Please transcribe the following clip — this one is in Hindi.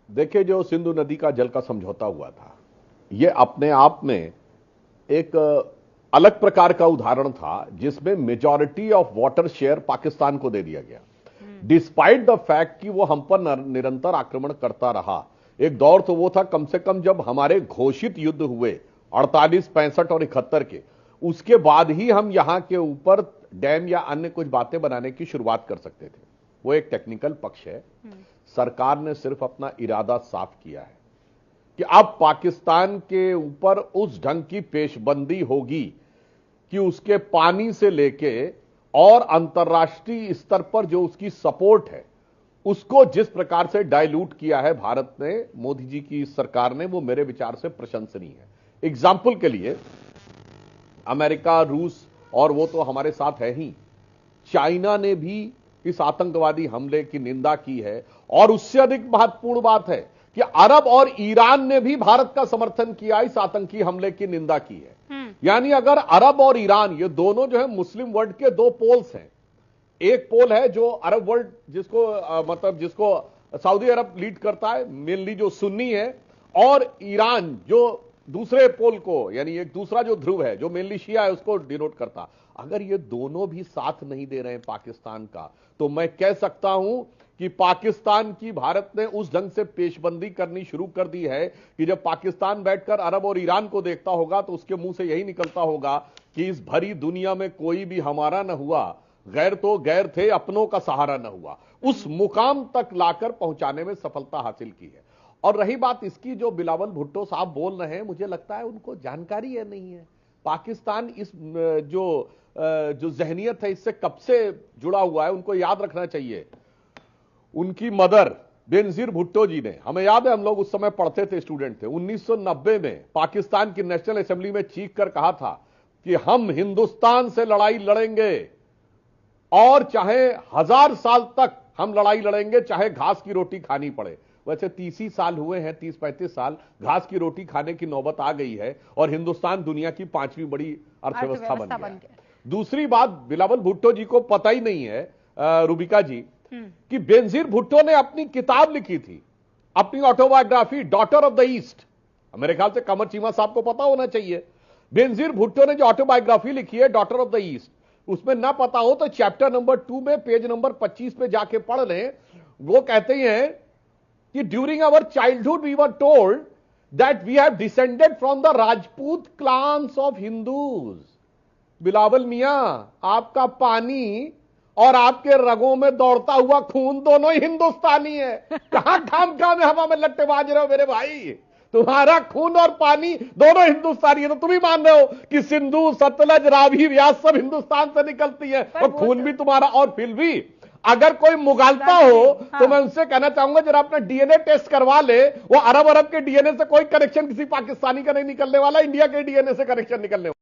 देखिए, जो सिंधु नदी का जल का समझौता हुआ था, ये अपने आप में एक अलग प्रकार का उदाहरण था जिसमें majority of water share Pakistan को दे दिया गया, डिस्पाइट द फैक्ट कि वो हम पर निरंतर आक्रमण करता रहा। एक दौर तो वो था, कम से कम जब हमारे घोषित युद्ध हुए 48, 65 और 71 के, उसके बाद ही हम यहां के ऊपर डैम या अन्य कुछ बातें बनाने की शुरुआत कर सकते थे। वो एक टेक्निकल पक्ष है। सरकार ने सिर्फ अपना इरादा साफ किया है कि अब पाकिस्तान के ऊपर उस ढंग की पेशबंदी होगी कि उसके पानी से लेके और अंतर्राष्ट्रीय स्तर पर जो उसकी सपोर्ट है, उसको जिस प्रकार से डाइल्यूट किया है भारत ने, मोदी जी की सरकार ने, वो मेरे विचार से प्रशंसनीय है। एग्जाम्पल के लिए अमेरिका, रूस, और वो तो हमारे साथ है ही, चाइना ने भी इस आतंकवादी हमले की निंदा की है। और उससे अधिक महत्वपूर्ण बात है कि अरब और ईरान ने भी भारत का समर्थन किया, इस आतंकी हमले की निंदा की है। यानी अगर अरब और ईरान, ये दोनों जो है मुस्लिम वर्ल्ड के दो पोल्स हैं। एक पोल है जो अरब वर्ल्ड, जिसको जिसको सऊदी अरब लीड करता है, मेनली जो सुन्नी है, और ईरान जो दूसरे पोल को, यानी एक दूसरा जो ध्रुव है जो मेनली शिया है, उसको डिनोट करता। अगर ये दोनों भी साथ नहीं दे रहे हैं पाकिस्तान का, तो मैं कह सकता हूं कि पाकिस्तान की भारत ने उस ढंग से पेशबंदी करनी शुरू कर दी है कि जब पाकिस्तान बैठकर अरब और ईरान को देखता होगा तो उसके मुंह से यही निकलता होगा कि इस भरी दुनिया में कोई भी हमारा न हुआ, गैर तो गैर थे, अपनों का सहारा न हुआ। उस मुकाम तक लाकर पहुंचाने में सफलता हासिल की है। और रही बात इसकी, जो बिलावल भुट्टो साहब बोल रहे हैं, मुझे लगता है उनको जानकारी है नहीं है। पाकिस्तान इस जो जहनियत है, इससे कब से जुड़ा हुआ है, उनको याद रखना चाहिए। उनकी मदर बेनजीर भुट्टो जी ने, हमें याद है, हम लोग उस समय पढ़ते थे, स्टूडेंट थे, 1990 में पाकिस्तान की नेशनल असेंबली में चीख कर कहा था कि हम हिंदुस्तान से लड़ाई लड़ेंगे और चाहे 1000 साल तक हम लड़ाई लड़ेंगे, चाहे घास की रोटी खानी पड़े। वैसे 30 ही साल हुए हैं, 30-35 साल, घास की रोटी खाने की नौबत आ गई है और हिंदुस्तान दुनिया की 5वीं बड़ी अर्थव्यवस्था बन गया। दूसरी बात, बिलावल भुट्टो जी को पता ही नहीं है, रूबिका जी, कि बेनजीर भुट्टो ने अपनी किताब लिखी थी, अपनी autobiography, daughter of the east. मेरे ख्याल से कमर चीमा साहब को पता होना चाहिए। बेनजीर भुट्टो ने जो ऑटोबायोग्राफी लिखी है, डॉटर ऑफ द ईस्ट, उसमें ना पता हो तो चैप्टर नंबर 2 में पेज नंबर 25 पे जाके पढ़ लें। वो कहते हैं कि during our childhood we were told that we have descended from the Rajput clans of Hindus. Bilawal मियां, आपका पानी और आपके रगों में दौड़ता हुआ खून दोनों ही हिंदुस्तानी है। कहां खाम में हवा में लट्टे बाज रहे हो मेरे भाई? तुम्हारा खून और पानी दोनों हिंदुस्तानी है। तो तुम ही मान रहे हो कि सिंधु, सतलज, रावी, व्यास सब हिंदुस्तान से निकलती है और खून भी तुम्हारा। और फिर भी अगर कोई मुगालता हो तो मैं उनसे कहना चाहूंगा, जरा अपना डीएनए टेस्ट करवा ले। वो अरब के डीएनए से कोई कनेक्शन किसी पाकिस्तानी का नहीं निकलने वाला, इंडिया के डीएनए से कनेक्शन निकलने वाला।